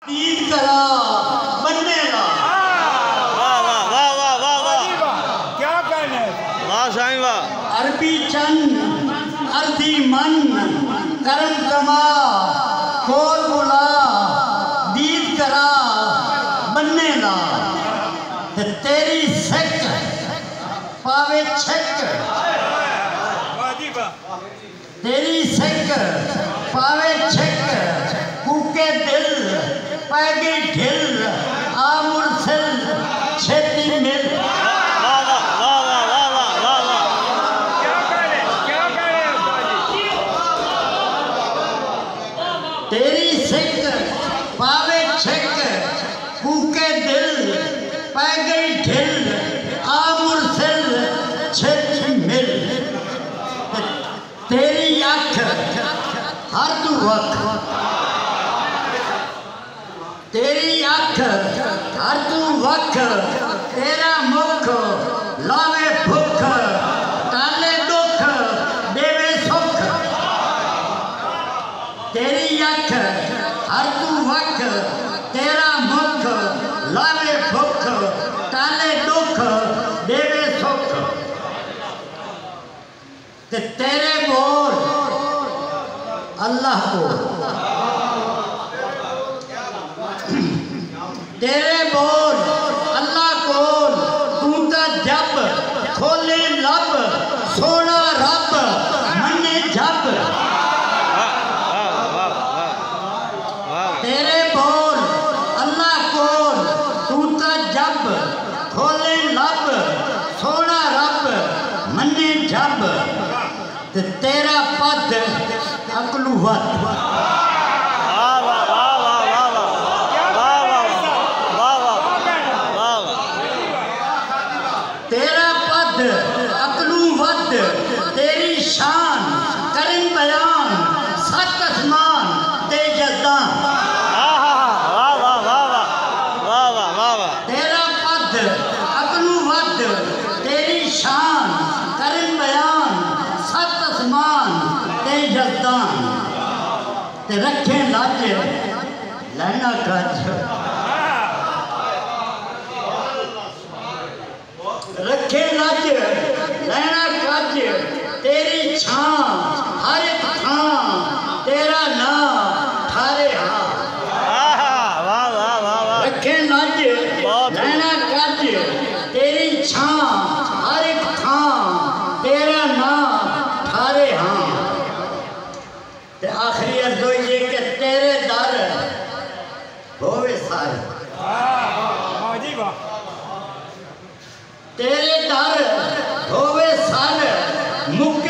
दीद करा बनेगा। वाह वाह वाह वाह वाह वाह, क्या कहने वाह साईं वाह। अरबी चंद अर्दी मन करम कमा खोल बुला दीद करा बनेगा। तेरी सिक पावे छिक, तेरी सिक पावे छिक, कूके दिल पैगी ढिल आ मुरसिल छेती मिल। वाह वाह वाह वाह वाह वाह वाह वाह। तेरी सिक पावे छिक, कूके दिल पैगी ढिल आ मुरसिल छेती मिल। तेरी अख हर तू वक्त, तेरी अख हर तू वक्त, तेरा मुख लावे भुख टाले दुख देवे सुख। तेरी अख हर तू वक्त, तेरा मुख लावे भुख टाले दुख देवे सुख। ते तेरे बोल अल्लाह को, तेरे बोल अल्लाह को, तू तो जब खोले लब सोना रब मन्ने जब। तेरे बोल अल्लाह को, तू तो जब खोले लब सोना रब मन्ने जब। ते तेरा पद अकलुवत, तेरा पद अकलुवत, तेरी शान करें बयान सत आसमान ते जद्दां। तेरा पद अकलुवत, तेरी शान करें बयान सत आसमान ते जद्दां। ते रखे लज लैना कज, रखे लज लैना कज, तेरी छां हर एक थां, तेरा नां ठारे हां। रखे लज लैना कज, तेरी छां हर एक थां, तेरा नां ठारे हां। ते आखिरी अर्ज़ो ये कि तेरे दर होवे सारे, तेरे दर होवे सर मुख